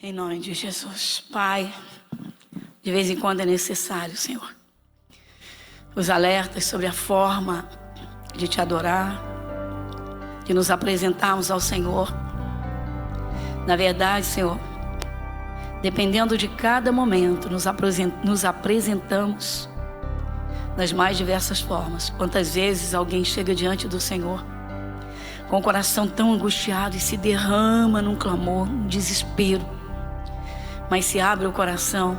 Em nome de Jesus. Pai, de vez em quando é necessário, Senhor, os alertas sobre a forma de te adorar, de nos apresentarmos ao Senhor. Na verdade, Senhor, dependendo de cada momento, nos apresentamos das mais diversas formas. Quantas vezes alguém chega diante do Senhor com o coração tão angustiado e se derrama num clamor, num desespero, mas se abre o coração.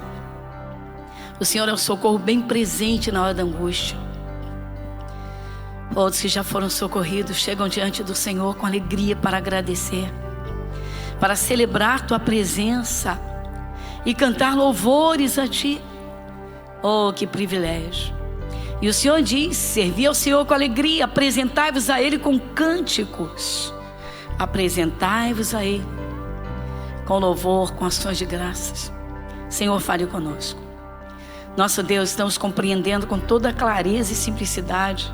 O Senhor é um socorro bem presente na hora da angústia. Outros que já foram socorridos chegam diante do Senhor com alegria para agradecer, para celebrar tua presença e cantar louvores a ti. Oh, que privilégio! E o Senhor diz: servi ao Senhor com alegria, apresentai-vos a Ele com cânticos, apresentai-vos a Ele com louvor, com ações de graças. Senhor, fale conosco. Nosso Deus, estamos compreendendo com toda clareza e simplicidade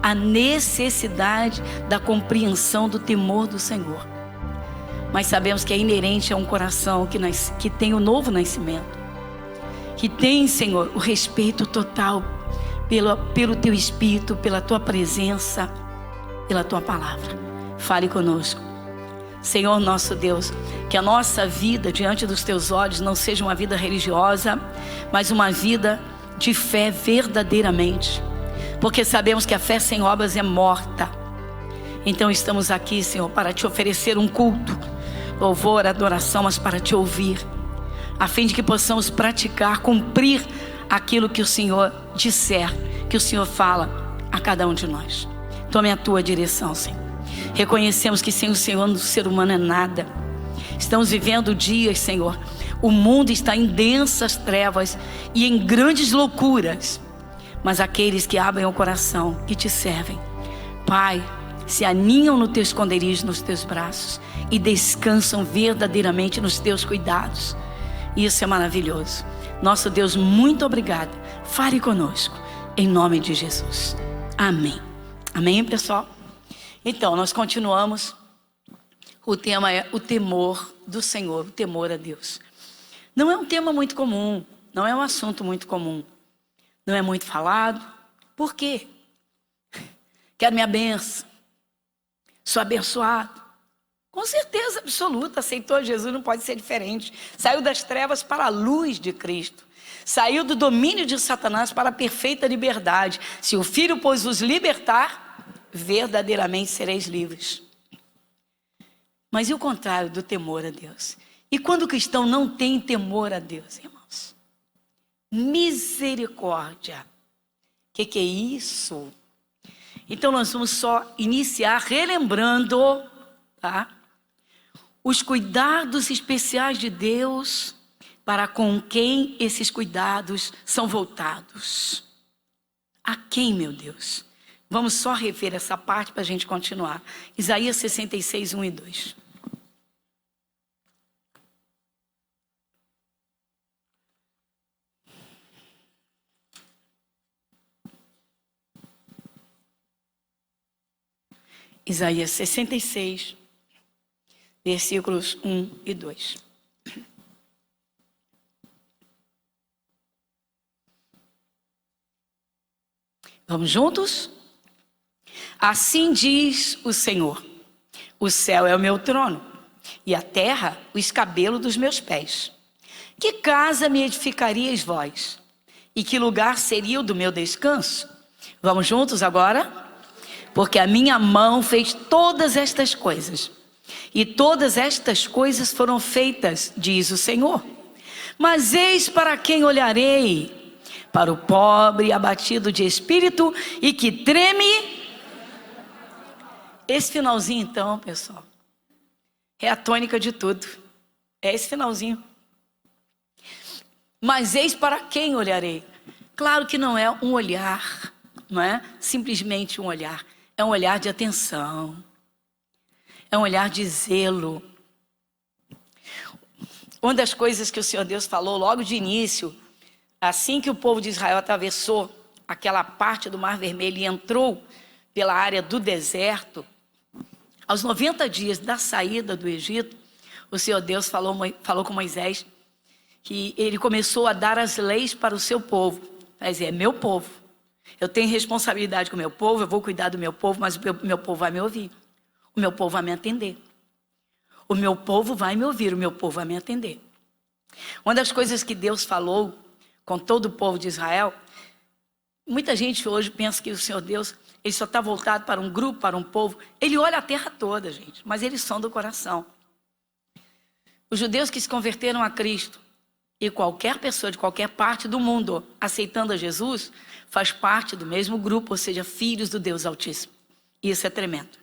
a necessidade da compreensão do temor do Senhor. Mas sabemos que é inerente a um coração que tem o novo nascimento, que tem, Senhor, o respeito total pelo Teu Espírito, pela Tua presença, pela Tua palavra. Fale conosco. Senhor nosso Deus, que a nossa vida diante dos Teus olhos não seja uma vida religiosa, mas uma vida de fé verdadeiramente, porque sabemos que a fé sem obras é morta. Então estamos aqui, Senhor, para Te oferecer um culto, louvor, adoração, mas para Te ouvir, a fim de que possamos praticar, cumprir aquilo que o Senhor disser, que o Senhor fala a cada um de nós. Tome a Tua direção, Senhor. Reconhecemos que sem o Senhor o ser humano é nada. Estamos vivendo dias, Senhor, o mundo está em densas trevas e em grandes loucuras, mas aqueles que abrem o coração e Te servem, Pai, se aninham no Teu esconderijo, nos Teus braços, e descansam verdadeiramente nos Teus cuidados. Isso é maravilhoso. Nosso Deus, muito obrigada. Fale conosco, em nome de Jesus. Amém. Amém, pessoal? Então, nós continuamos. O tema é o temor do Senhor, o temor a Deus. Não é um tema muito comum, não é um assunto muito comum, não é muito falado. Por quê? Quero minha bênção, sou abençoado. Com certeza absoluta, aceitou Jesus, não pode ser diferente. Saiu das trevas para a luz de Cristo. Saiu do domínio de Satanás para a perfeita liberdade. Se o Filho, pois, os libertar, verdadeiramente sereis livres. Mas e o contrário do temor a Deus? E quando o cristão não tem temor a Deus, irmãos? Misericórdia. O que é isso? Então nós vamos só iniciar relembrando, tá, os cuidados especiais de Deus para com quem esses cuidados são voltados. A quem, meu Deus? Vamos só rever essa parte para a gente continuar. Isaías 66, 1 e 2. Isaías 66, versículos 1 e 2. Vamos juntos? Assim diz o Senhor: o céu é o meu trono, e a terra o escabelo dos meus pés. Que casa me edificaríeis vós? E que lugar seria o do meu descanso? Vamos juntos agora? Porque a minha mão fez todas estas coisas, e todas estas coisas foram feitas, diz o Senhor. Mas eis para quem olharei: para o pobre abatido de espírito e que treme. Esse finalzinho então, pessoal, é a tônica de tudo. É esse finalzinho. Mas eis para quem olharei. Claro que não é um olhar, não é simplesmente um olhar. É um olhar de atenção. É um olhar de zelo. Uma das coisas que o Senhor Deus falou logo de início, assim que o povo de Israel atravessou aquela parte do Mar Vermelho e entrou pela área do deserto, aos 90 dias da saída do Egito, o Senhor Deus falou com Moisés que ele começou a dar as leis para o seu povo. Quer dizer, é meu povo. Eu tenho responsabilidade com o meu povo, eu vou cuidar do meu povo, mas o meu povo vai me ouvir. O meu povo vai me atender. O meu povo vai me ouvir, o meu povo vai me atender. Uma das coisas que Deus falou com todo o povo de Israel, muita gente hoje pensa que o Senhor Deus, ele só está voltado para um grupo, para um povo. Ele olha a terra toda, gente, mas eles são do coração. Os judeus que se converteram a Cristo e qualquer pessoa de qualquer parte do mundo aceitando a Jesus, faz parte do mesmo grupo, ou seja, filhos do Deus Altíssimo. Isso é tremendo.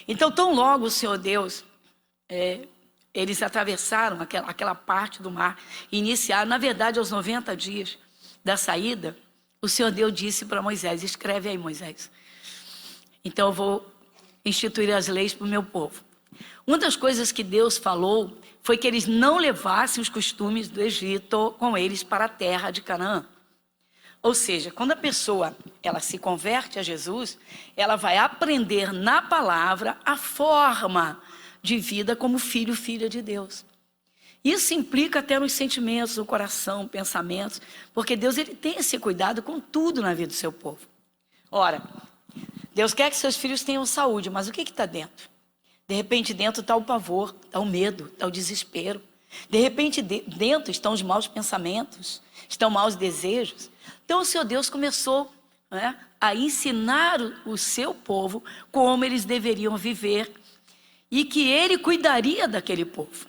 Então, tão logo o Senhor Deus, eles atravessaram aquela parte do mar e iniciaram, na verdade, aos 90 dias da saída, o Senhor Deus disse para Moisés, escreve aí, Moisés. Então eu vou instituir as leis para o meu povo. Uma das coisas que Deus falou foi que eles não levassem os costumes do Egito com eles para a terra de Canaã. Ou seja, quando a pessoa ela se converte a Jesus, ela vai aprender na palavra a forma de vida como filho, filha de Deus. Isso implica até nos sentimentos, no coração, pensamentos, porque Deus ele tem esse cuidado com tudo na vida do seu povo. Ora, Deus quer que seus filhos tenham saúde, mas o que está dentro? De repente dentro está o pavor, está o medo, está o desespero. De repente dentro estão os maus pensamentos, estão maus desejos. Então o Senhor Deus começou a ensinar o seu povo como eles deveriam viver e que ele cuidaria daquele povo.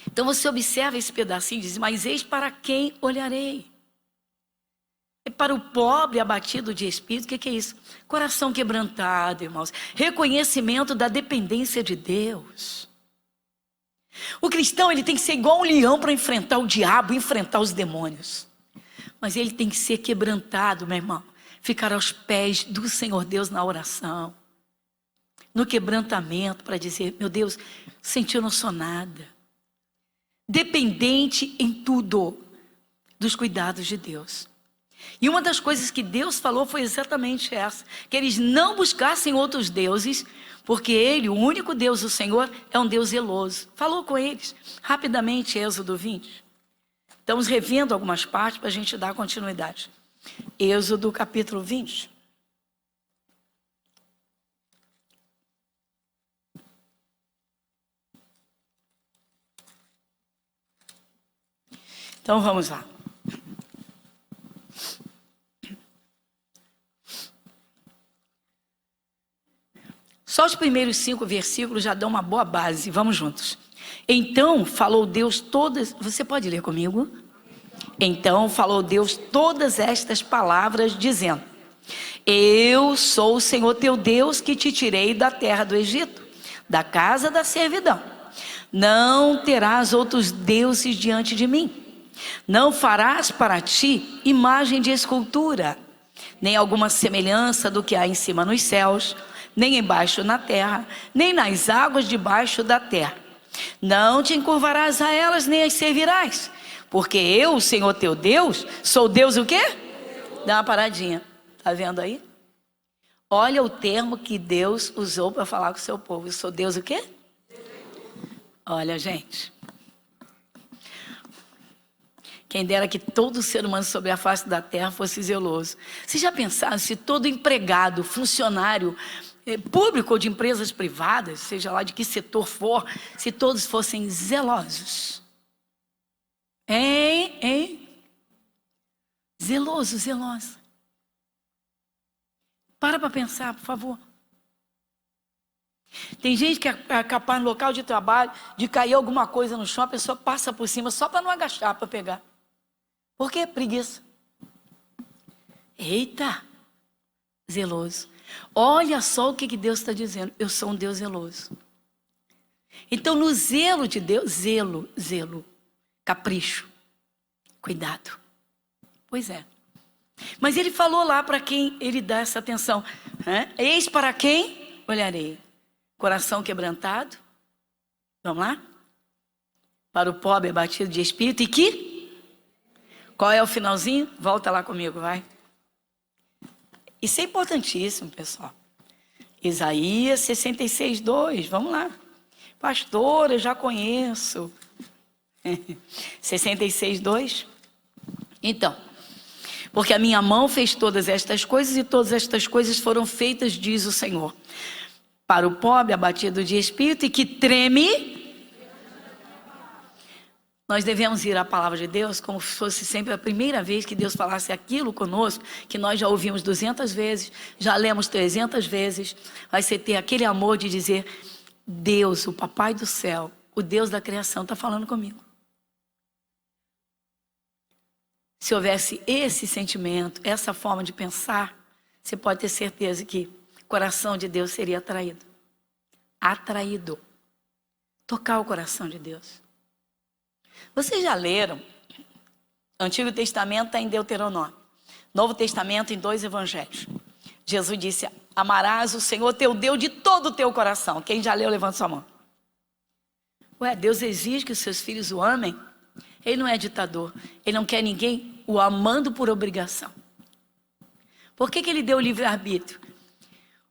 Então você observa esse pedacinho e diz, mas eis para quem olharei? É para o pobre abatido de espírito, o que é isso? Coração quebrantado, irmãos. Reconhecimento da dependência de Deus. O cristão ele tem que ser igual um leão para enfrentar o diabo, enfrentar os demônios. Mas ele tem que ser quebrantado, meu irmão. Ficar aos pés do Senhor Deus na oração. No quebrantamento para dizer, meu Deus, sem ti eu não sou nada. Dependente em tudo dos cuidados de Deus. E uma das coisas que Deus falou foi exatamente essa, que eles não buscassem outros deuses, porque Ele, o único Deus, o Senhor, é um Deus zeloso. Falou com eles, rapidamente, Êxodo 20. Estamos revendo algumas partes para a gente dar continuidade. Êxodo capítulo 20. Então vamos lá. Só os primeiros 5 versículos já dão uma boa base. Vamos juntos. Então falou Deus todas... Você pode ler comigo? Então falou Deus todas estas palavras, dizendo: Eu sou o Senhor teu Deus que te tirei da terra do Egito, da casa da servidão. Não terás outros deuses diante de mim. Não farás para ti imagem de escultura, nem alguma semelhança do que há em cima nos céus, nem embaixo na terra, nem nas águas debaixo da terra. Não te encurvarás a elas, nem as servirás, porque eu, o Senhor teu Deus, sou Deus o quê? Dá uma paradinha, tá vendo aí? Olha o termo que Deus usou para falar com o seu povo. Eu sou Deus o quê? Olha, gente. Quem dera que todo ser humano sobre a face da terra fosse zeloso. Vocês já pensaram se todo empregado, funcionário público ou de empresas privadas, seja lá de que setor for, se todos fossem zelosos? Hein? Zeloso. Para pensar, por favor. Tem gente que é capaz no local de trabalho de cair alguma coisa no chão, a pessoa passa por cima só para não agachar para pegar. Por quê? Preguiça. Eita, zeloso. Olha só o que Deus está dizendo. Eu sou um Deus zeloso. Então no zelo de Deus, zelo, capricho, cuidado. Pois é. Mas ele falou lá para quem ele dá essa atenção. Eis para quem olharei. Coração quebrantado. Vamos lá? Para o pobre abatido de espírito e que... Qual é o finalzinho? Volta lá comigo, vai. Isso é importantíssimo, pessoal. Isaías 66:2, vamos lá. Pastor, eu já conheço. 66:2. Então, porque a minha mão fez todas estas coisas e todas estas coisas foram feitas, diz o Senhor, para o pobre abatido de espírito e que treme. Nós devemos ir à palavra de Deus como se fosse sempre a primeira vez que Deus falasse aquilo conosco, que nós já ouvimos 200 vezes, já lemos 300 vezes. Vai ser ter aquele amor de dizer: Deus, o Papai do céu, o Deus da criação, está falando comigo. Se houvesse esse sentimento, essa forma de pensar, você pode ter certeza que o coração de Deus seria atraído. Atraído. Tocar o coração de Deus. Vocês já leram? Antigo Testamento está em Deuteronômio. Novo Testamento em 2 evangelhos. Jesus disse: amarás o Senhor teu Deus de todo o teu coração. Quem já leu, levanta sua mão. Ué, Deus exige que os seus filhos o amem? Ele não é ditador. Ele não quer ninguém o amando por obrigação. Por que ele deu o livre-arbítrio?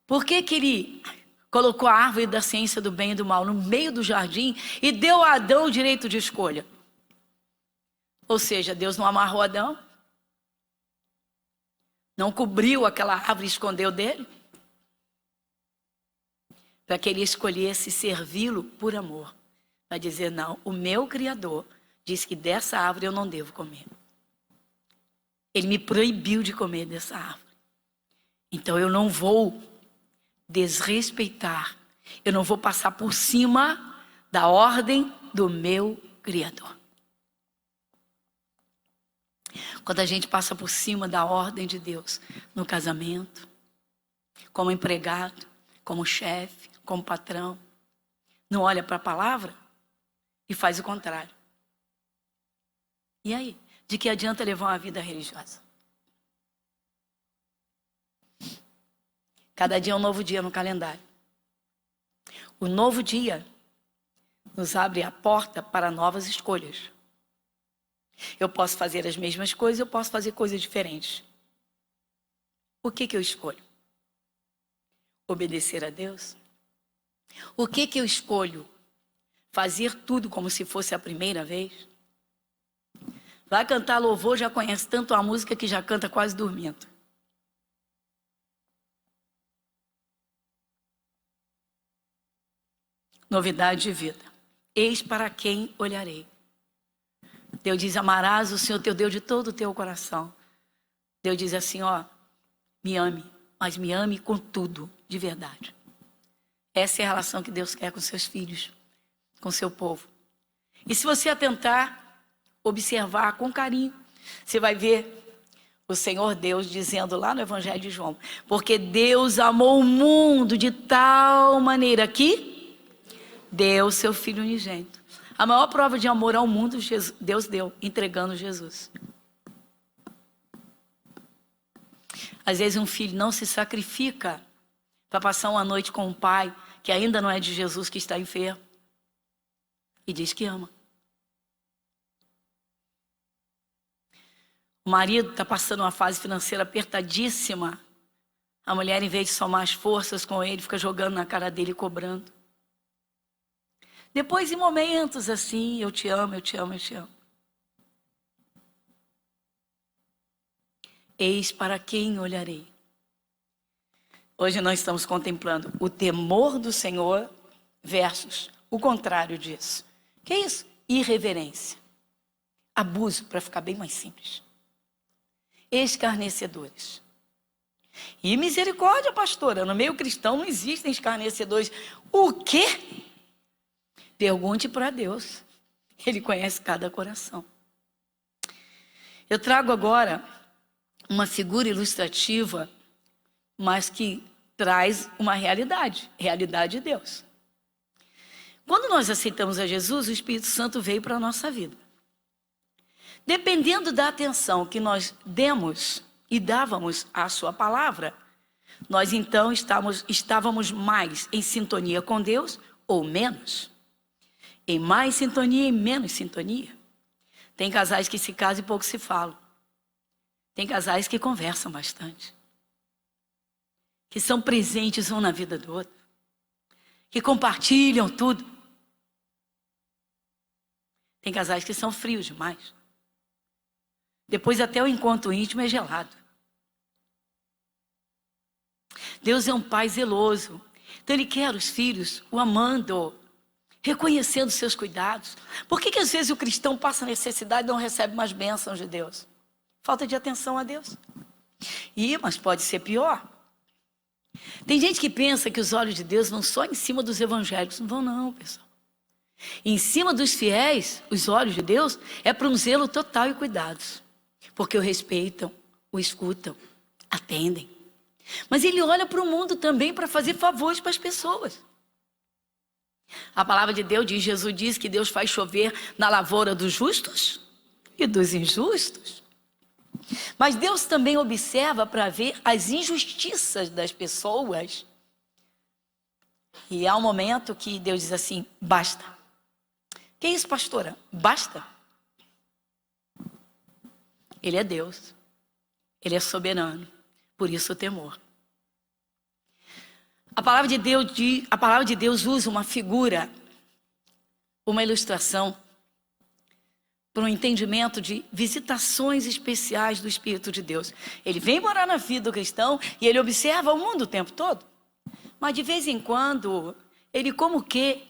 Por que ele colocou a árvore da ciência do bem e do mal no meio do jardim e deu a Adão o direito de escolha? Ou seja, Deus não amarrou Adão? Não cobriu aquela árvore e escondeu dele? Para que ele escolhesse servi-lo por amor. Vai dizer: não, o meu Criador disse que dessa árvore eu não devo comer. Ele me proibiu de comer dessa árvore. Então eu não vou desrespeitar, eu não vou passar por cima da ordem do meu Criador. Quando a gente passa por cima da ordem de Deus, no casamento, como empregado, como chefe, como patrão, não olha para a palavra e faz o contrário. E aí? De que adianta levar uma vida religiosa? Cada dia é um novo dia no calendário. O novo dia nos abre a porta para novas escolhas. Eu posso fazer as mesmas coisas, eu posso fazer coisas diferentes. O que eu escolho? Obedecer a Deus? O que eu escolho? Fazer tudo como se fosse a primeira vez? Vai cantar louvor, já conhece tanto a música que já canta quase dormindo. Novidade de vida. Eis para quem olharei. Deus diz: amarás o Senhor teu Deus de todo o teu coração. Deus diz assim: ó, me ame, mas me ame com tudo, de verdade. Essa é a relação que Deus quer com seus filhos, com seu povo. E se você atentar, observar com carinho, você vai ver o Senhor Deus dizendo lá no Evangelho de João: porque Deus amou o mundo de tal maneira que deu seu Filho unigênito. A maior prova de amor ao mundo Deus deu, entregando Jesus. Às vezes um filho não se sacrifica para passar uma noite com um pai que ainda não é de Jesus, que está enfermo, e diz que ama. O marido está passando uma fase financeira apertadíssima. A mulher, em vez de somar as forças com ele, fica jogando na cara dele e cobrando. Depois, em momentos assim: eu te amo, eu te amo, eu te amo. Eis para quem olharei. Hoje nós estamos contemplando o temor do Senhor versus o contrário disso. O que é isso? Irreverência. Abuso, para ficar bem mais simples. Escarnecedores. E misericórdia, pastora, no meio cristão não existem escarnecedores. O quê? Pergunte para Deus. Ele conhece cada coração. Eu trago agora uma figura ilustrativa, mas que traz uma realidade. Realidade de Deus. Quando nós aceitamos a Jesus, o Espírito Santo veio para a nossa vida. Dependendo da atenção que nós demos e dávamos à sua palavra, nós então estávamos mais em sintonia com Deus ou menos. Em mais sintonia e menos sintonia. Tem casais que se casam e pouco se falam. Tem casais que conversam bastante. Que são presentes um na vida do outro. Que compartilham tudo. Tem casais que são frios demais. Depois até o encontro íntimo é gelado. Deus é um pai zeloso. Então Ele quer os filhos o amando, reconhecendo seus cuidados. Por que às vezes o cristão passa necessidade e não recebe mais bênçãos de Deus? Falta de atenção a Deus. Mas pode ser pior. Tem gente que pensa que os olhos de Deus vão só em cima dos evangélicos. Não vão não, pessoal. Em cima dos fiéis, os olhos de Deus é para um zelo total e cuidados. Porque o respeitam, o escutam, atendem. Mas Ele olha para o mundo também para fazer favores para as pessoas. A palavra de Deus diz, Jesus diz que Deus faz chover na lavoura dos justos e dos injustos. Mas Deus também observa para ver as injustiças das pessoas. E há um momento que Deus diz assim, basta. Que isso, pastora? Basta. Ele é Deus. Ele é soberano. Por isso o temor. A palavra de Deus usa uma figura, uma ilustração, para um entendimento de visitações especiais do Espírito de Deus. Ele vem morar na vida do cristão e ele observa o mundo o tempo todo. Mas de vez em quando, ele como que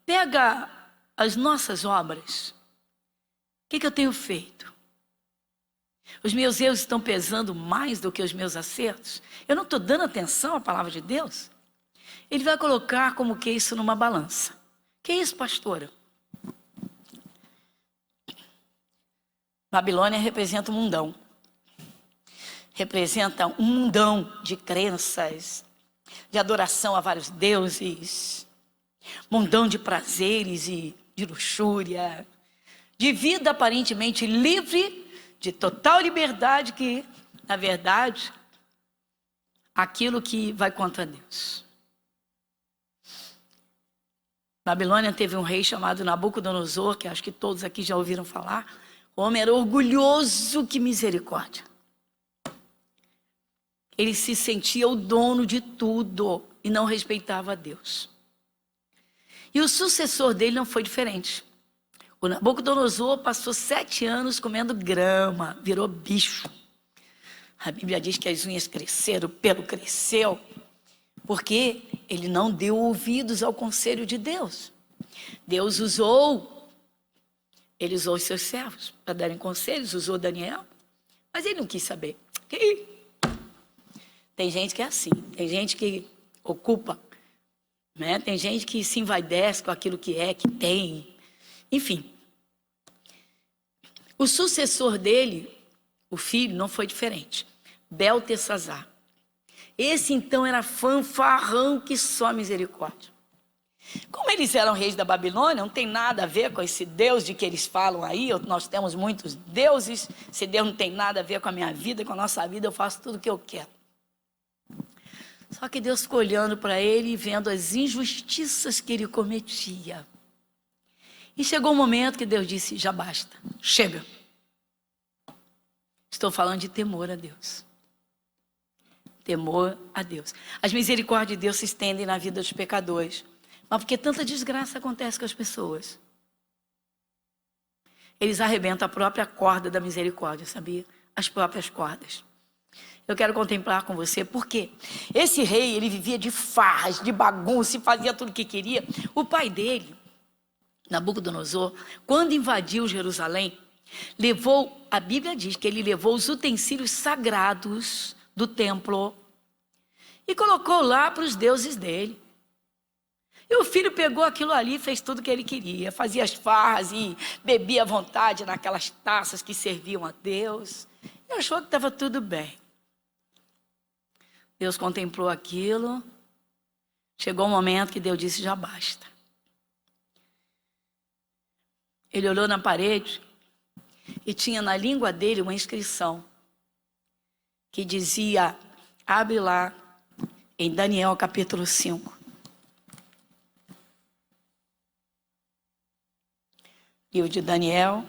pega as nossas obras. O que eu tenho feito? Os meus erros estão pesando mais do que os meus acertos? Eu não estou dando atenção à palavra de Deus? Ele vai colocar como que isso numa balança. Que isso, pastora? Babilônia representa um mundão. Representa um mundão de crenças, de adoração a vários deuses, mundão de prazeres e de luxúria, de vida aparentemente livre, de total liberdade, que, na verdade, aquilo que vai contra Deus. Babilônia teve um rei chamado Nabucodonosor, que acho que todos aqui já ouviram falar. O homem era orgulhoso, que misericórdia. Ele se sentia o dono de tudo e não respeitava a Deus. E o sucessor dele não foi diferente. O Nabucodonosor passou 7 anos comendo grama, virou bicho. A Bíblia diz que as unhas cresceram, o pelo cresceu, porque ele não deu ouvidos ao conselho de Deus. Deus ele usou os seus servos para darem conselhos, usou Daniel, mas ele não quis saber. Tem gente que é assim, tem gente que ocupa, né? Tem gente que se envaidece com aquilo que tem, enfim. O sucessor dele, o filho, não foi diferente, Beltesazar. Esse então era fanfarrão que só misericórdia. Como eles eram reis da Babilônia, não tem nada a ver com esse Deus de que eles falam aí. Nós temos muitos deuses. Esse Deus não tem nada a ver com a minha vida, com a nossa vida. Eu faço tudo o que eu quero. Só que Deus ficou olhando para ele e vendo as injustiças que ele cometia. E chegou um momento que Deus disse, já basta, chega. Estou falando de temor a Deus. Temor a Deus. As misericórdias de Deus se estendem na vida dos pecadores. Mas porque tanta desgraça acontece com as pessoas. Eles arrebentam a própria corda da misericórdia, sabia? As próprias cordas. Eu quero contemplar com você, porque esse rei, ele vivia de farras, de bagunça, e fazia tudo o que queria. O pai dele, Nabucodonosor, quando invadiu Jerusalém, a Bíblia diz que ele levou os utensílios sagrados do templo e colocou lá para os deuses dele. E o filho pegou aquilo ali e fez tudo o que ele queria. Fazia as farras e bebia à vontade naquelas taças que serviam a Deus. E achou que estava tudo bem. Deus contemplou aquilo. Chegou um momento que Deus disse, já basta. Ele olhou na parede e tinha na língua dele uma inscrição que dizia, abre lá em Daniel capítulo 5. Livro de Daniel.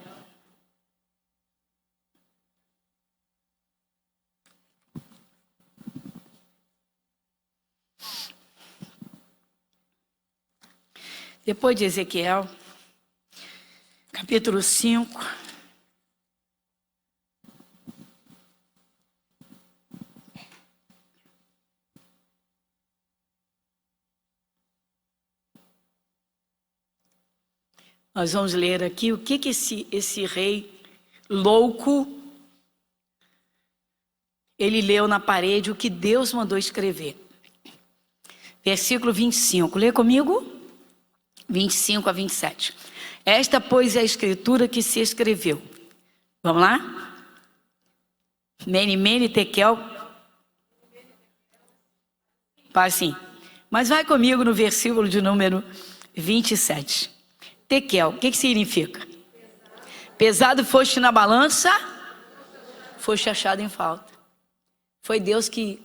Depois de Ezequiel, capítulo 5. Nós vamos ler aqui o que esse rei louco, ele leu na parede o que Deus mandou escrever. Versículo 25, lê comigo? 25 a 27. Esta, pois, é a escritura que se escreveu. Vamos lá? Mene, mene, tekel. Assim. Mas vai comigo no versículo de número 27. Tekel, o que significa? Pesado foste na balança, foste achado em falta. Foi Deus que...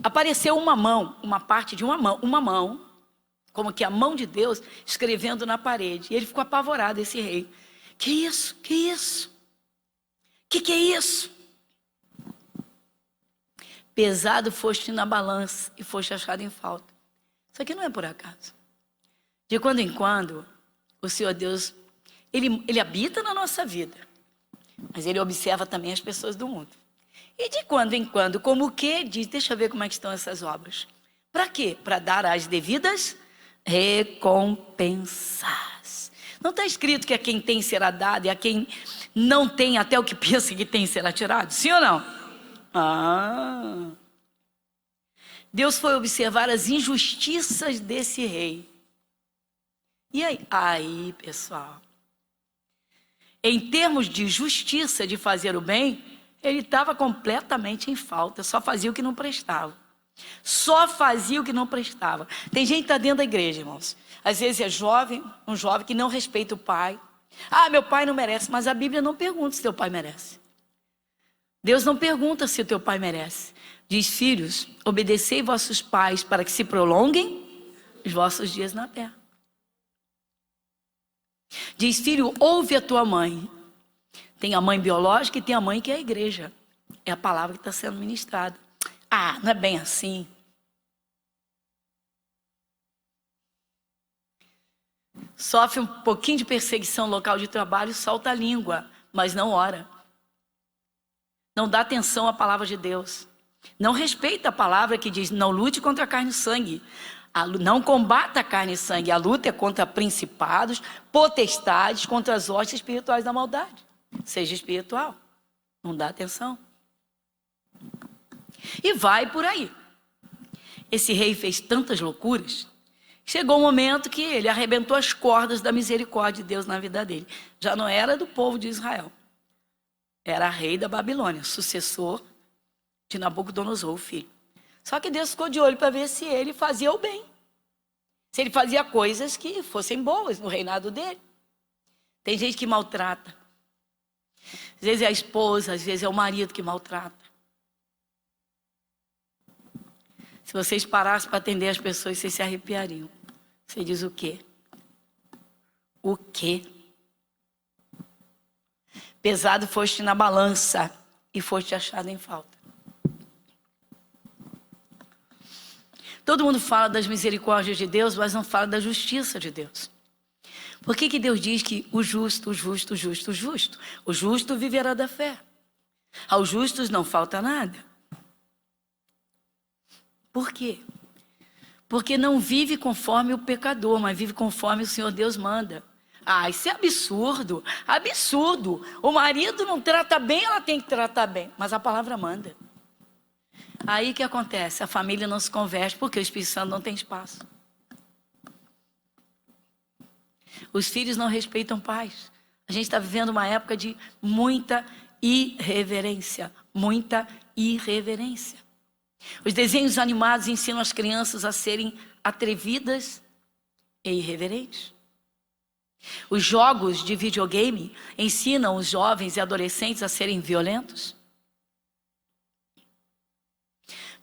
Apareceu uma mão, uma parte de uma mão, como que a mão de Deus, escrevendo na parede. E ele ficou apavorado, esse rei. Que isso? Que isso? Que é isso? Pesado foste na balança e foste achado em falta. Isso aqui não é por acaso. De quando em quando, o Senhor Deus, ele habita na nossa vida, mas Ele observa também as pessoas do mundo. E de quando em quando, como o quê? Diz, deixa eu ver como é que estão essas obras. Para quê? Para dar as devidas recompensas. Não está escrito que a quem tem será dado e a quem não tem, até o que pensa que tem será tirado? Sim ou não? Deus foi observar as injustiças desse rei. E aí, pessoal, em termos de justiça, de fazer o bem, ele estava completamente em falta, só fazia o que não prestava. Só fazia o que não prestava. Tem gente que está dentro da igreja, irmãos. Às vezes é um jovem que não respeita o pai. Meu pai não merece, mas a Bíblia não pergunta se teu pai merece. Deus não pergunta se o teu pai merece. Diz, filhos, obedecei vossos pais para que se prolonguem os vossos dias na terra. Diz, filho, ouve a tua mãe. Tem a mãe biológica e tem a mãe que é a igreja. É a palavra que está sendo ministrada. Não é bem assim. Sofre um pouquinho de perseguição local de trabalho, solta a língua, mas não ora. Não dá atenção à palavra de Deus. Não respeita a palavra que diz, não lute contra a carne e sangue. Não combata a carne e sangue. A luta é contra principados, potestades, contra as hostes espirituais da maldade. Seja espiritual. Não dá atenção. E vai por aí. Esse rei fez tantas loucuras. Chegou um momento que ele arrebentou as cordas da misericórdia de Deus na vida dele. Já não era do povo de Israel. Era rei da Babilônia, sucessor de Nabucodonosor, o filho. Só que Deus ficou de olho para ver se ele fazia o bem. Se ele fazia coisas que fossem boas no reinado dele. Tem gente que maltrata. Às vezes é a esposa, às vezes é o marido que maltrata. Se vocês parassem para atender as pessoas, vocês se arrepiariam. Você diz o quê? O quê? Pesado foste na balança e foste achado em falta. Todo mundo fala das misericórdias de Deus, mas não fala da justiça de Deus. Por que Deus diz que o justo viverá da fé? Aos justos não falta nada. Por quê? Porque não vive conforme o pecador, mas vive conforme o Senhor Deus manda. Isso é absurdo, absurdo. O marido não trata bem, ela tem que tratar bem, mas a palavra manda. Aí o que acontece? A família não se converte porque o Espírito Santo não tem espaço. Os filhos não respeitam pais. A gente está vivendo uma época de muita irreverência. Muita irreverência. Os desenhos animados ensinam as crianças a serem atrevidas e irreverentes. Os jogos de videogame ensinam os jovens e adolescentes a serem violentos.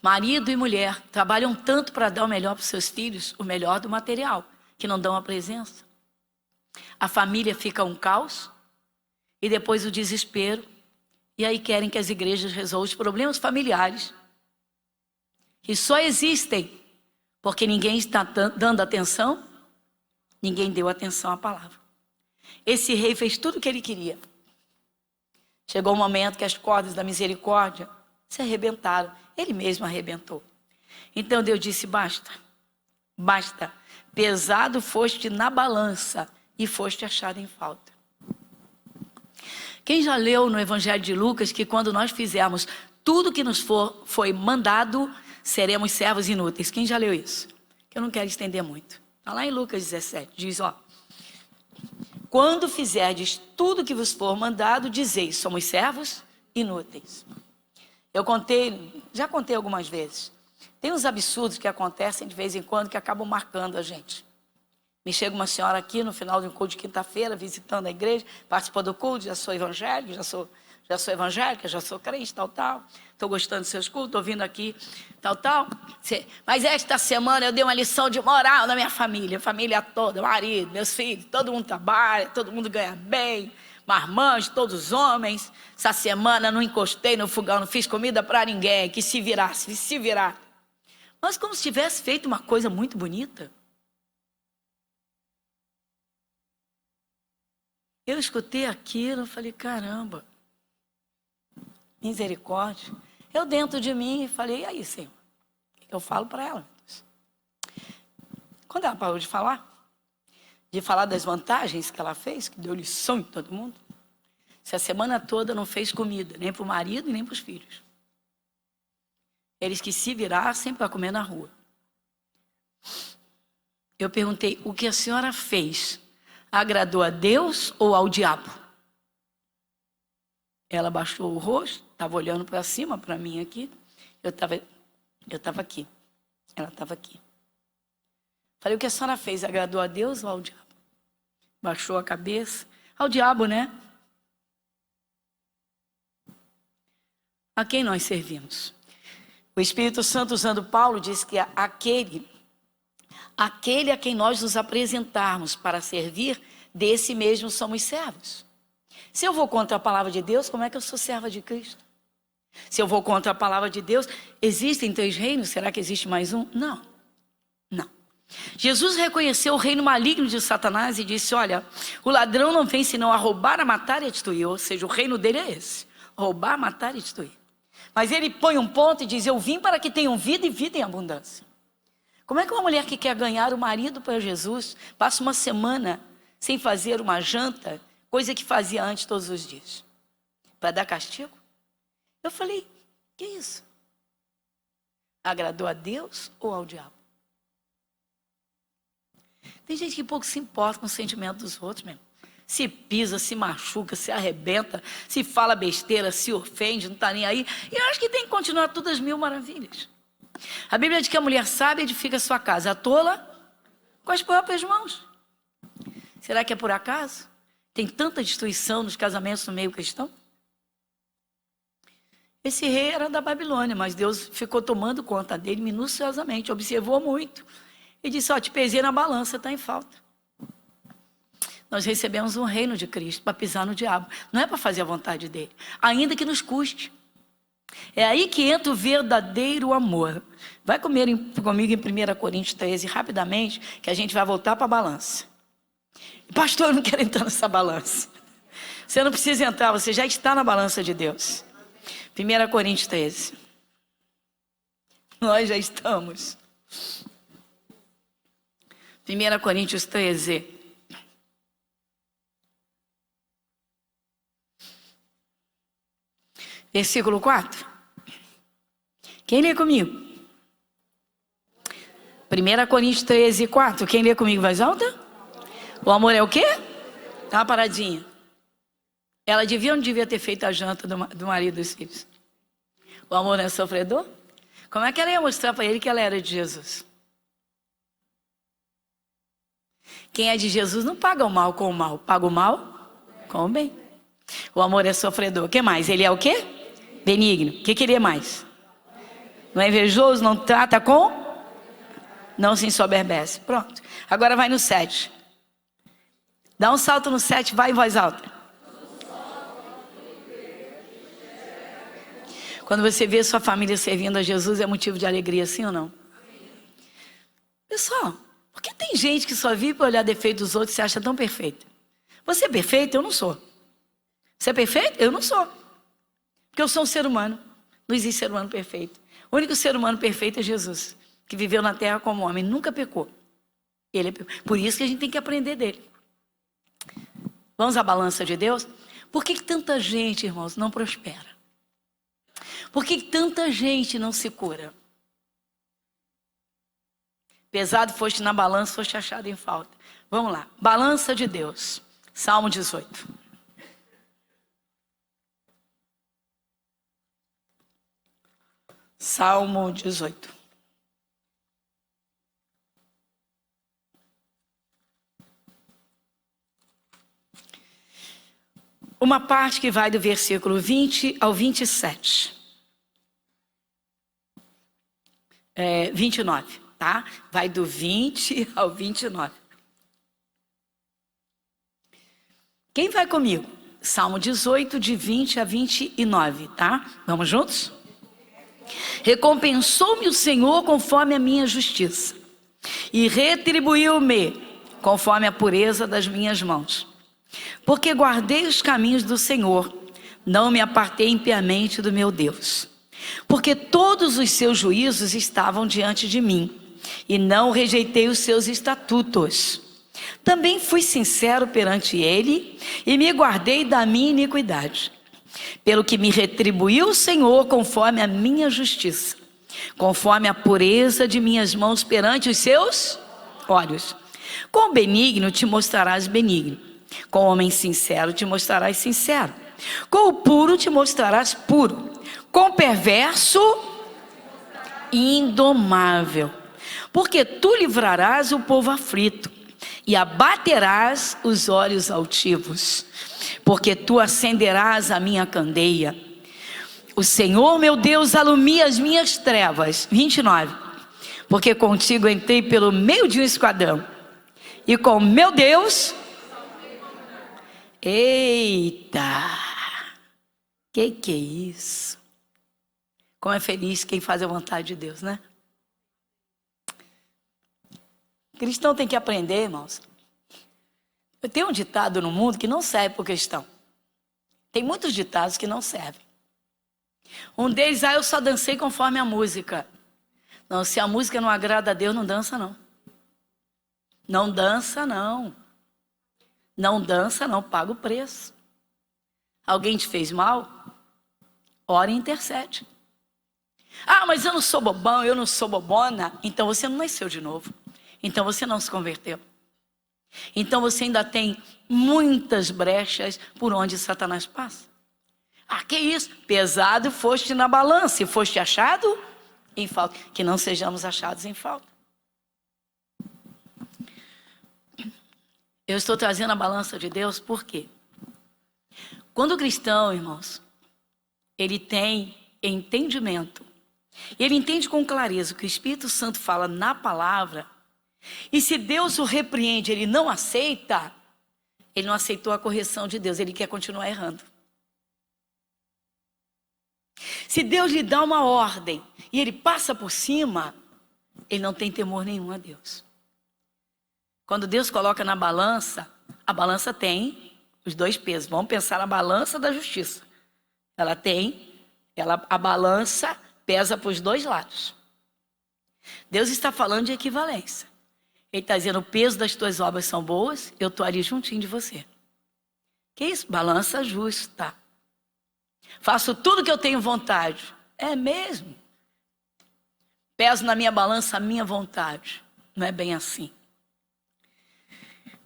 Marido e mulher trabalham tanto para dar o melhor para os seus filhos, o melhor do material, que não dão a presença. A família fica um caos e depois o desespero. E aí querem que as igrejas resolvam os problemas familiares, que só existem porque ninguém está dando atenção, ninguém deu atenção à palavra. esse rei fez tudo o que ele queria. Chegou o momento que as cordas da misericórdia se arrebentaram. Ele mesmo arrebentou. Então Deus disse, basta, basta. Pesado foste na balança e foste achado em falta. Quem já leu no Evangelho de Lucas que quando nós fizermos tudo que nos foi mandado, seremos servos inúteis? Quem já leu isso? Que eu não quero estender muito. Está lá em Lucas 17, diz, ó. Quando fizerdes tudo que vos for mandado, dizeis, somos servos inúteis. Eu já contei algumas vezes. Tem uns absurdos que acontecem de vez em quando que acabam marcando a gente. Me chega uma senhora aqui no final de um culto de quinta-feira, visitando a igreja, participou do culto, já sou evangélica, já sou evangélica, já sou crente, tal. Estou gostando dos seus cultos, estou vindo aqui, tal. Mas esta semana eu dei uma lição de moral na minha família toda, marido, meus filhos, todo mundo trabalha, todo mundo ganha bem, marmanjos, todos os homens. Essa semana não encostei no fogão, não fiz comida para ninguém, que se virasse. Mas como se tivesse feito uma coisa muito bonita. Eu escutei aquilo, falei, caramba, misericórdia. Eu dentro de mim falei, e aí, Senhor? O que eu falo para ela? Quando ela parou de falar das vantagens que ela fez, que deu lição em todo mundo, se a semana toda não fez comida, nem para o marido e nem para os filhos. Eles que se virassem para comer na rua. Eu perguntei, o que a senhora fez agradou a Deus ou ao diabo? Ela baixou o rosto, estava olhando para cima, para mim aqui. Eu estava aqui. Ela estava aqui. Falei, o que a senhora fez agradou a Deus ou ao diabo? Baixou a cabeça. Ao diabo, né? A quem nós servimos? O Espírito Santo, usando Paulo, diz que aquele a quem nós nos apresentarmos para servir, desse mesmo somos servos. Se eu vou contra a palavra de Deus, como é que eu sou serva de Cristo? Se eu vou contra a palavra de Deus, existem 3 reinos? Será que existe mais um? Não. Jesus reconheceu o reino maligno de Satanás e disse, olha, o ladrão não vem senão a roubar, a matar e a destruir. Ou seja, o reino dele é esse, roubar, matar e destruir. Mas ele põe um ponto e diz, eu vim para que tenham vida e vida em abundância. Como é que uma mulher que quer ganhar o marido para Jesus, passa uma semana sem fazer uma janta, coisa que fazia antes todos os dias? Para dar castigo? Eu falei, que isso? Agradou a Deus ou ao diabo? Tem gente que pouco se importa com o sentimento dos outros mesmo. Se pisa, se machuca, se arrebenta, se fala besteira, se ofende, não está nem aí. E eu acho que tem que continuar todas as 1000 maravilhas. A Bíblia diz que a mulher sábia edifica a sua casa, a tola com as próprias mãos. Será que é por acaso? Tem tanta destruição nos casamentos no meio cristão? Esse rei era da Babilônia, mas Deus ficou tomando conta dele minuciosamente, observou muito. E disse, ó, te pesei na balança, está em falta. Nós recebemos um reino de Cristo para pisar no diabo. Não é para fazer a vontade dele, ainda que nos custe. É aí que entra o verdadeiro amor. Vai comigo em 1 Coríntios 13, rapidamente, que a gente vai voltar para a balança. Pastor, eu não quero entrar nessa balança. Você não precisa entrar, você já está na balança de Deus. 1 Coríntios 13. Nós já estamos. 1 Coríntios 13. Versículo 4. Quem lê comigo? 1 Coríntios 13, 4. Quem lê comigo em voz alta? O amor é o quê? Dá uma paradinha. Ela devia ou não devia ter feito a janta do marido dos filhos? O amor não é sofredor? Como é que ela ia mostrar para ele que ela era de Jesus? Quem é de Jesus não paga o mal com o mal, paga o mal com o bem. O amor é sofredor. O que mais? Ele é o quê? Benigno. O que queria mais? Não é invejoso, não trata com? Não se ensoberbece. Pronto. Agora vai no 7. Dá um salto no 7, vai em voz alta. Quando você vê sua família servindo a Jesus, é motivo de alegria, sim ou não? Pessoal, por que tem gente que só vive para olhar defeitos dos outros e se acha tão perfeita? Você é perfeito? Eu não sou. Você é perfeito? Eu não sou. Porque eu sou um ser humano. Não existe ser humano perfeito. O único ser humano perfeito é Jesus, que viveu na terra como homem, nunca pecou. Ele é por isso que a gente tem que aprender dele. Vamos à balança de Deus? Por que tanta gente, irmãos, não prospera? Por que tanta gente não se cura? Pesado foste na balança, foste achado em falta. Vamos lá, balança de Deus. Salmo 18. Salmo 18. Uma parte que vai do versículo 20 ao 27. 29, tá? Vai do 20 ao 29. Quem vai comigo? Salmo 18, de 20 a 29, tá? Vamos juntos? Recompensou-me o Senhor conforme a minha justiça, e retribuiu-me conforme a pureza das minhas mãos. Porque guardei os caminhos do Senhor, não me apartei impiamente do meu Deus. Porque todos os seus juízos estavam diante de mim, e não rejeitei os seus estatutos. Também fui sincero perante ele, e me guardei da minha iniquidade. Pelo que me retribuiu o Senhor conforme a minha justiça, conforme a pureza de minhas mãos perante os seus olhos. Com o benigno te mostrarás benigno, com o homem sincero te mostrarás sincero, com o puro te mostrarás puro, com o perverso indomável. Porque tu livrarás o povo aflito e abaterás os olhos altivos. Porque tu acenderás a minha candeia. O Senhor meu Deus alumia as minhas trevas. 29. Porque contigo entrei pelo meio de um esquadrão, e com meu Deus... Eita! Que é isso? Como é feliz quem faz a vontade de Deus, né? Cristão tem que aprender, irmãos. Tem um ditado no mundo que não serve para o cristão. Tem muitos ditados que não servem. Um deles, eu só dancei conforme a música. Não, se a música não agrada a Deus, não dança não. Não dança não. Não dança não, paga o preço. Alguém te fez mal? Ora e intercede. Mas eu não sou bobão, eu não sou bobona. Então você não nasceu de novo. Então você não se converteu. Então você ainda tem muitas brechas por onde Satanás passa. Que isso? Pesado foste na balança e foste achado em falta. Que não sejamos achados em falta. Eu estou trazendo a balança de Deus por quê? Quando o cristão, irmãos, ele tem entendimento, ele entende com clareza o que o Espírito Santo fala na palavra, e se Deus o repreende, ele não aceita, ele não aceitou a correção de Deus, ele quer continuar errando. Se Deus lhe dá uma ordem e ele passa por cima, ele não tem temor nenhum a Deus. Quando Deus coloca na balança, a balança tem os dois pesos. Vamos pensar na balança da justiça. A balança pesa para os dois lados. Deus está falando de equivalência. Ele está dizendo, o peso das tuas obras são boas, eu estou ali juntinho de você. Que isso? Balança justa. Faço tudo que eu tenho vontade. É mesmo? Peso na minha balança a minha vontade. Não é bem assim.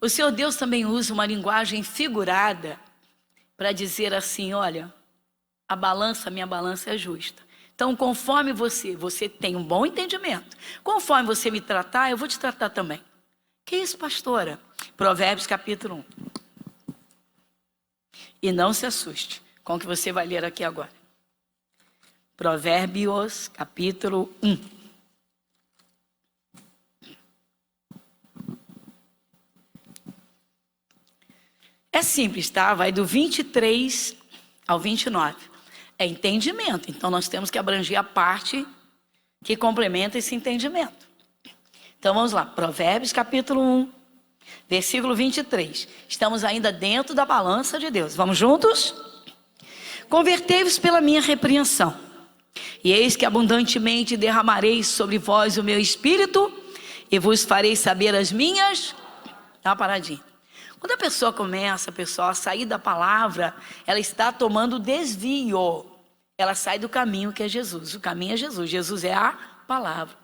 O Senhor Deus também usa uma linguagem figurada para dizer assim, olha, a minha balança é justa. Então, conforme você tem um bom entendimento, conforme você me tratar, eu vou te tratar também. Que isso, pastora? Provérbios capítulo 1. E não se assuste com o que você vai ler aqui agora. Provérbios capítulo 1. É simples, tá? Vai do 23 ao 29. É entendimento. Então, nós temos que abranger a parte que complementa esse entendimento. Então, vamos lá. Provérbios, capítulo 1, Versículo 23. Estamos ainda dentro da balança de Deus. Vamos juntos? Convertei-vos pela minha repreensão. E eis que abundantemente derramarei sobre vós o meu espírito e vos farei saber as minhas... Dá uma paradinha. Quando a pessoa começa, pessoal, a sair da palavra, ela está tomando desvio. Ela sai do caminho que é Jesus. O caminho é Jesus. Jesus é a palavra.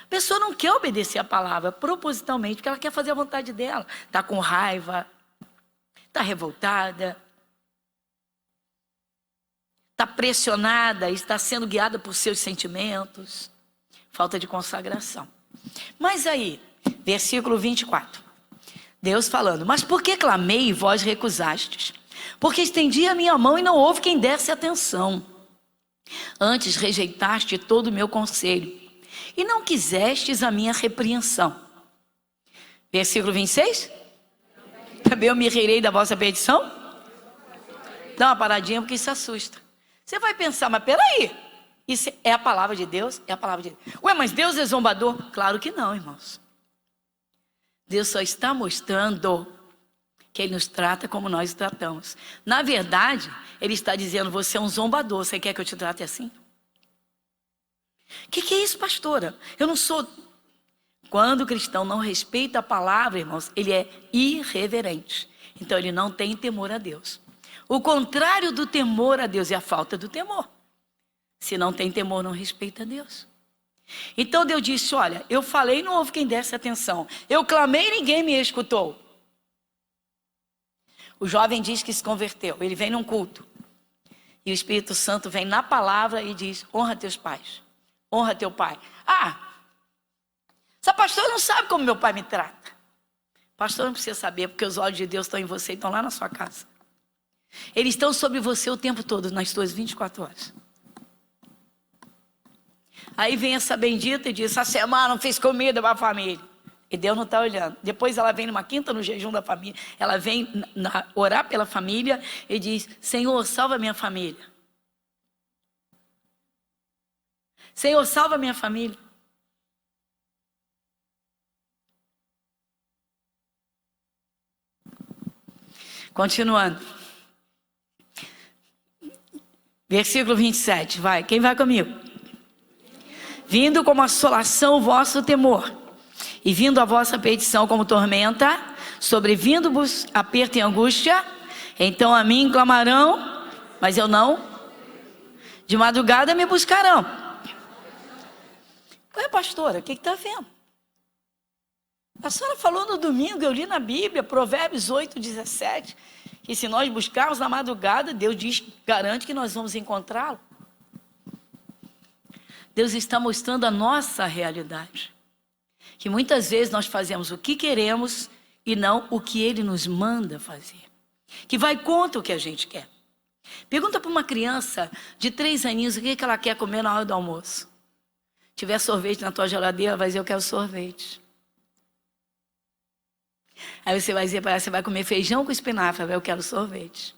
A pessoa não quer obedecer a palavra propositalmente, porque ela quer fazer a vontade dela. Está com raiva, está revoltada, está pressionada, está sendo guiada por seus sentimentos. Falta de consagração. Mas aí, versículo 24. Deus falando, mas por que clamei e vós recusastes? Porque estendi a minha mão e não houve quem desse atenção. Antes rejeitaste todo o meu conselho e não quisestes a minha repreensão. Versículo 26. Também eu me rirei da vossa petição? Dá uma paradinha porque isso assusta. Você vai pensar, mas peraí, isso é a palavra de Deus? É a palavra de Deus. Ué, mas Deus é zombador? Claro que não, irmãos. Deus só está mostrando que Ele nos trata como nós o tratamos. Na verdade, Ele está dizendo, você é um zombador, você quer que eu te trate assim? O que é isso, pastora? Eu não sou... Quando o cristão não respeita a palavra, irmãos, ele é irreverente. Então ele não tem temor a Deus. O contrário do temor a Deus é a falta do temor. Se não tem temor, não respeita a Deus. Então Deus disse, olha, eu falei e não houve quem desse atenção. Eu clamei e ninguém me escutou. O jovem diz que se converteu. Ele vem num culto. E o Espírito Santo vem na palavra e diz, honra teus pais. Honra teu pai. Essa pastora não sabe como meu pai me trata. Pastor não precisa saber, porque os olhos de Deus estão em você e estão lá na sua casa. Eles estão sobre você o tempo todo, nas suas 24 horas. Aí vem essa bendita e diz, essa semana não fiz comida para a família. E Deus não está olhando. Depois ela vem numa quinta no jejum da família. Ela vem orar pela família e diz, Senhor, salva minha família. Senhor, salva minha família. Continuando. Versículo 27, vai. Quem vai comigo? Vindo como assolação o vosso temor, e vindo a vossa petição como tormenta, sobrevindo-vos aperto e angústia, então a mim clamarão, mas eu não. De madrugada me buscarão. Ué, pastora, o que está vendo? A senhora falou no domingo, eu li na Bíblia, Provérbios 8:17, que se nós buscarmos na madrugada, Deus diz, garante que nós vamos encontrá-lo. Deus está mostrando a nossa realidade. Que muitas vezes nós fazemos o que queremos e não o que Ele nos manda fazer. Que vai contra o que a gente quer. Pergunta para uma criança de 3 aninhos o que ela quer comer na hora do almoço. Se tiver sorvete na tua geladeira, vai dizer, eu quero sorvete. Aí você vai dizer para ela, você vai comer feijão com espinafre, eu quero sorvete.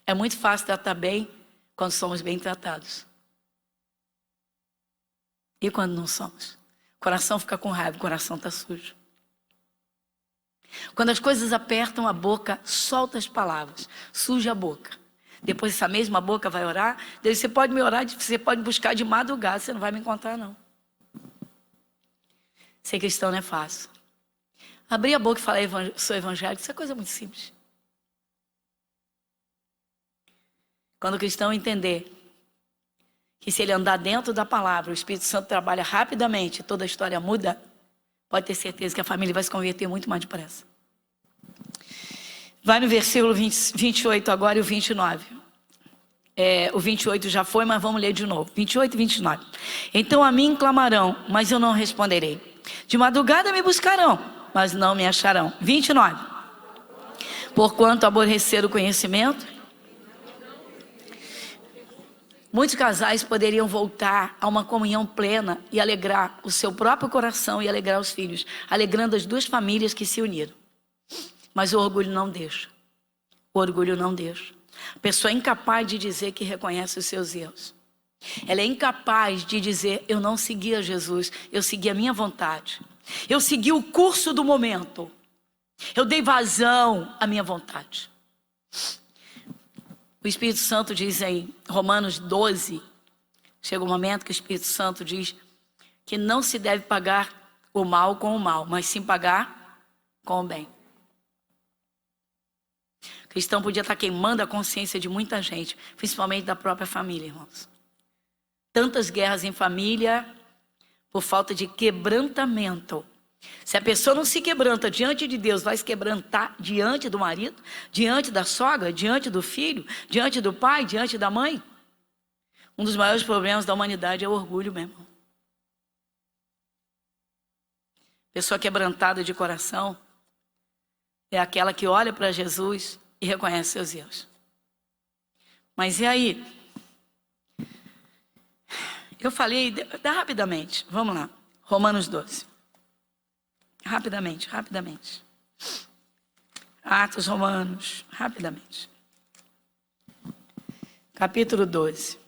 É muito fácil tratar bem quando somos bem tratados. E quando não somos? O coração fica com raiva, o coração está sujo. Quando as coisas apertam a boca, solta as palavras, suja a boca. Depois essa mesma boca vai orar. Deus, você pode me orar, você pode buscar de madrugada, você não vai me encontrar não. Ser cristão não é fácil. Abrir a boca e falar sou evangélico, isso é coisa muito simples. Quando o cristão entender que se ele andar dentro da palavra, o Espírito Santo trabalha rapidamente, toda a história muda, pode ter certeza que a família vai se converter muito mais depressa. Vai no versículo 28 agora e o 29. O 28 já foi, mas vamos ler de novo. 28 e 29. Então a mim clamarão, mas eu não responderei. De madrugada me buscarão, mas não me acharão. 29. Porquanto aborrecer o conhecimento. Muitos casais poderiam voltar a uma comunhão plena e alegrar o seu próprio coração e alegrar os filhos, alegrando as duas famílias que se uniram. Mas o orgulho não deixa. O orgulho não deixa. A pessoa é incapaz de dizer que reconhece os seus erros. Ela é incapaz de dizer, eu não segui a Jesus, eu segui a minha vontade. Eu segui o curso do momento. Eu dei vazão à minha vontade. O Espírito Santo diz em Romanos 12, chega um momento que o Espírito Santo diz que não se deve pagar o mal com o mal, mas sim pagar com o bem. O cristão podia estar queimando a consciência de muita gente, principalmente da própria família, irmãos. Tantas guerras em família por falta de quebrantamento. Se a pessoa não se quebranta diante de Deus, vai se quebrantar diante do marido, diante da sogra, diante do filho, diante do pai, diante da mãe. Um dos maiores problemas da humanidade é o orgulho mesmo. Pessoa quebrantada de coração é aquela que olha para Jesus e reconhece seus erros. Mas e aí? Eu falei, rapidamente, vamos lá. Romanos 12. Rapidamente. Atos Romanos, rapidamente. Capítulo 12.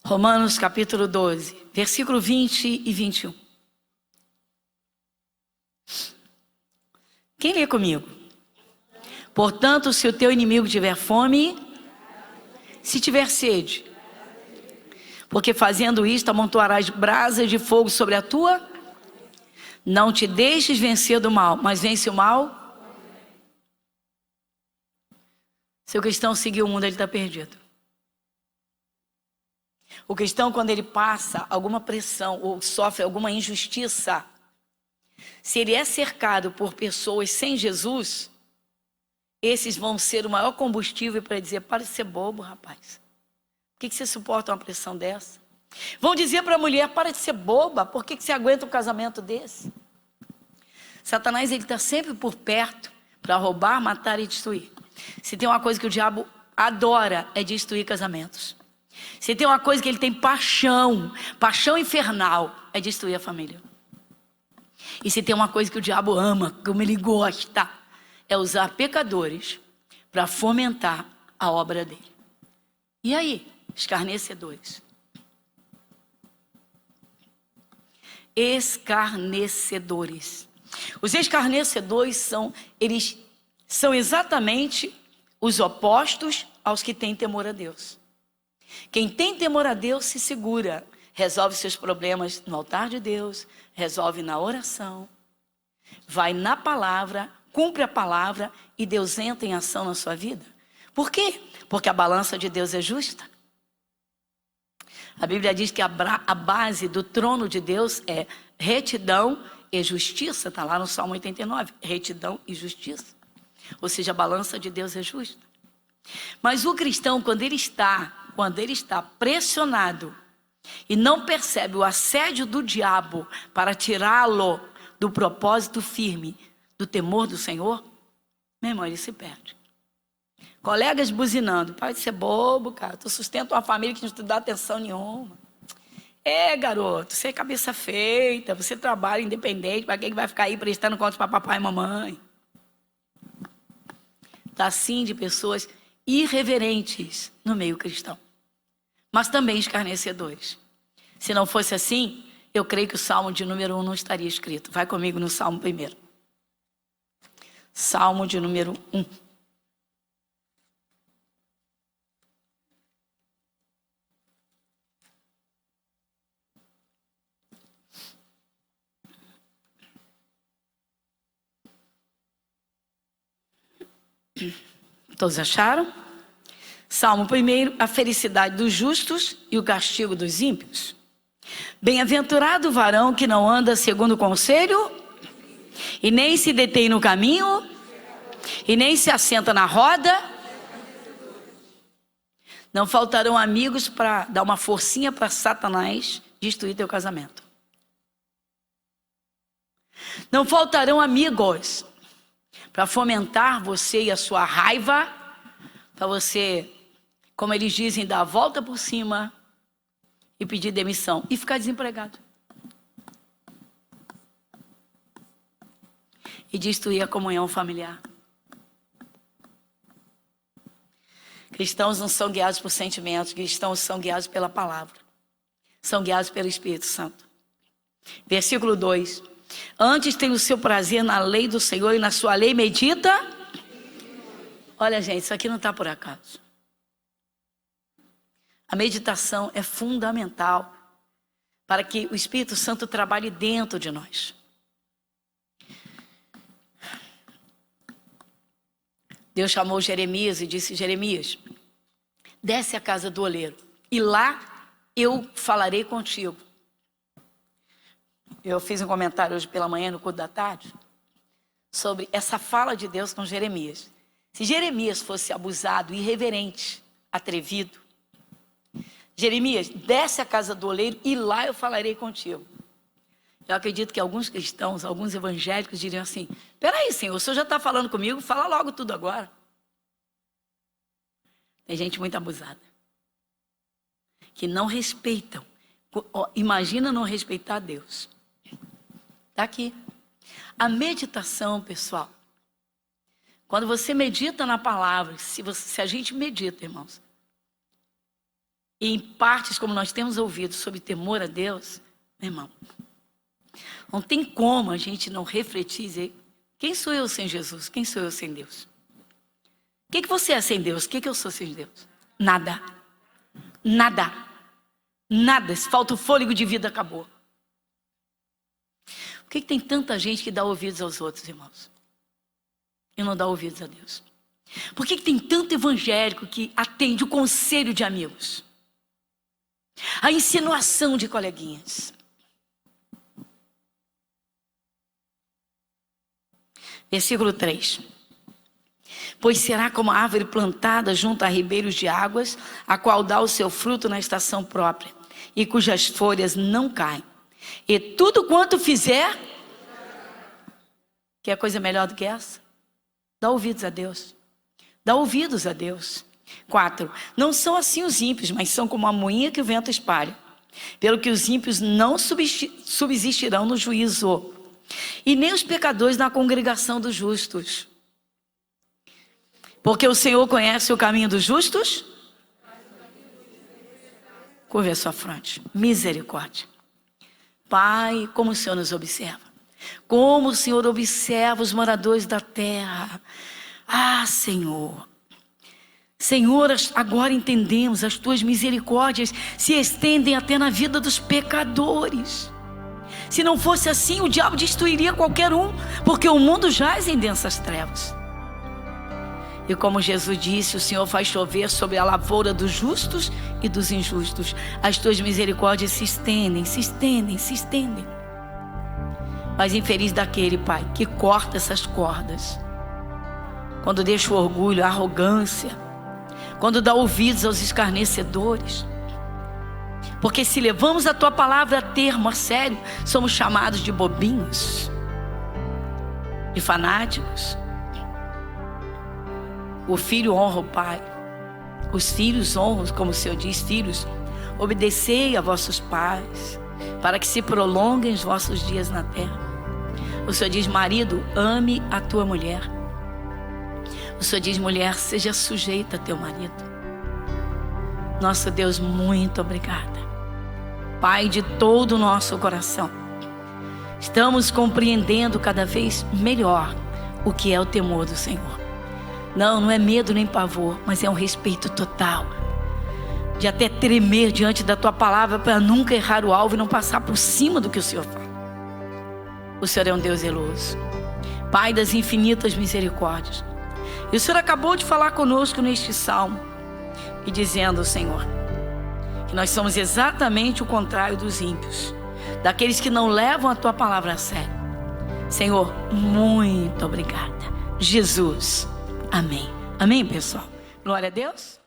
Romanos capítulo 12, versículo 20 e 21. Quem lê comigo? Portanto, se o teu inimigo tiver fome, se tiver sede, porque fazendo isto amontoarás brasas de fogo sobre a tua, não te deixes vencer do mal, mas vence o mal. Se o cristão seguir o mundo, ele está perdido. O cristão, quando ele passa alguma pressão ou sofre alguma injustiça, se ele é cercado por pessoas sem Jesus, esses vão ser o maior combustível para dizer: para de ser bobo, rapaz. Por que você suporta uma pressão dessa? Vão dizer para a mulher: para de ser boba, por que você aguenta um casamento desse? Satanás, ele está sempre por perto para roubar, matar e destruir. Se tem uma coisa que o diabo adora, é destruir casamentos. Se tem uma coisa que ele tem paixão infernal, é destruir a família. E se tem uma coisa que o diabo ama, como ele gosta, é usar pecadores para fomentar a obra dele. E aí, escarnecedores? Escarnecedores. Os escarnecedores eles são exatamente os opostos aos que têm temor a Deus. Quem tem temor a Deus se segura, resolve seus problemas no altar de Deus, resolve na oração, vai na palavra, cumpre a palavra e Deus entra em ação na sua vida. Por quê? Porque a balança de Deus é justa. A Bíblia diz que a base do trono de Deus é retidão e justiça. Está lá no Salmo 89, retidão e justiça. Ou seja, a balança de Deus é justa. Mas o cristão, quando ele está pressionado e não percebe o assédio do diabo para tirá-lo do propósito firme, do temor do Senhor, meu irmão, ele se perde. Colegas buzinando: para de ser bobo, cara, tu sustenta uma família que não te dá atenção nenhuma. Garoto, você é cabeça feita, você trabalha independente, para que vai ficar aí prestando contas para papai e mamãe? Está assim de pessoas irreverentes no meio cristão, mas também escarnecedores. Se não fosse assim, eu creio que o Salmo de número 1 não estaria escrito. Vai comigo no Salmo 1. Salmo de número 1. Todos acharam? Salmo 1, a felicidade dos justos e o castigo dos ímpios. Bem-aventurado o varão que não anda segundo o conselho, e nem se detém no caminho, e nem se assenta na roda. Não faltarão amigos para dar uma forcinha para Satanás destruir teu casamento. Não faltarão amigos para fomentar você e a sua raiva, para você, como eles dizem, dar a volta por cima e pedir demissão e ficar desempregado. E destruir a comunhão familiar. Cristãos não são guiados por sentimentos, cristãos são guiados pela palavra. São guiados pelo Espírito Santo. Versículo 2. Antes tem o seu prazer na lei do Senhor e na sua lei medita. Olha, gente, isso aqui não está por acaso. A meditação é fundamental para que o Espírito Santo trabalhe dentro de nós. Deus chamou Jeremias e disse: Jeremias, desce à casa do oleiro e lá eu falarei contigo. Eu fiz um comentário hoje pela manhã no culto da tarde sobre essa fala de Deus com Jeremias. Se Jeremias fosse abusado, irreverente, atrevido, Jeremias, desce à casa do oleiro e lá eu falarei contigo. Eu acredito que alguns cristãos, alguns evangélicos diriam assim: peraí, Senhor, o Senhor já está falando comigo, fala logo tudo agora. Tem gente muito abusada, que não respeitam. Imagina não respeitar Deus. Está aqui. A meditação, pessoal, quando você medita na palavra, se a gente medita, irmãos, e em partes como nós temos ouvido sobre temor a Deus, meu irmão, não tem como a gente não refletir e dizer: quem sou eu sem Jesus? Quem sou eu sem Deus? O que você é sem Deus? O que eu sou sem Deus? Nada. Nada. Nada. Se falta o fôlego de vida, acabou. Por que tem tanta gente que dá ouvidos aos outros, irmãos, e não dá ouvidos a Deus? Por que tem tanto evangélico que atende o conselho de amigos, a insinuação de coleguinhas? Versículo 3. Pois será como a árvore plantada junto a ribeiros de águas, a qual dá o seu fruto na estação própria, e cujas folhas não caem. E tudo quanto fizer, quer coisa melhor do que essa? Dá ouvidos a Deus. Dá ouvidos a Deus. 4. Não são assim os ímpios, mas são como a moinha que o vento espalha. Pelo que os ímpios não subsistirão no juízo, e nem os pecadores na congregação dos justos. Porque o Senhor conhece o caminho dos justos. Curve a sua fronte. Misericórdia. Pai, como o Senhor nos observa. Como o Senhor observa os moradores da terra. Ah, Senhor. Senhor, agora entendemos, as tuas misericórdias se estendem até na vida dos pecadores. Se não fosse assim, o diabo destruiria qualquer um, porque o mundo jaz em densas trevas. E como Jesus disse, o Senhor faz chover sobre a lavoura dos justos e dos injustos. As tuas misericórdias se estendem, se estendem, se estendem. Mas infeliz daquele, Pai, que corta essas cordas. Quando deixa o orgulho, a arrogância. Quando dá ouvidos aos escarnecedores. Porque se levamos a tua palavra a termo, a sério, somos chamados de bobinhos, de fanáticos. O filho honra o pai, os filhos honram, como o Senhor diz: filhos, obedecei a vossos pais, para que se prolonguem os vossos dias na terra. O Senhor diz: marido, ame a tua mulher. O Senhor diz: mulher, seja sujeita a teu marido. Nosso Deus, muito obrigada. Pai, de todo o nosso coração, estamos compreendendo cada vez melhor o que é o temor do Senhor. Não é medo nem pavor, mas é um respeito total, de até tremer diante da tua palavra para nunca errar o alvo e não passar por cima do que o Senhor fala. O Senhor é um Deus zeloso, Pai das infinitas misericórdias. E o Senhor acabou de falar conosco neste salmo, e dizendo, Senhor, que nós somos exatamente o contrário dos ímpios, daqueles que não levam a tua palavra a sério. Senhor, muito obrigada. Jesus, amém. Amém, pessoal. Glória a Deus.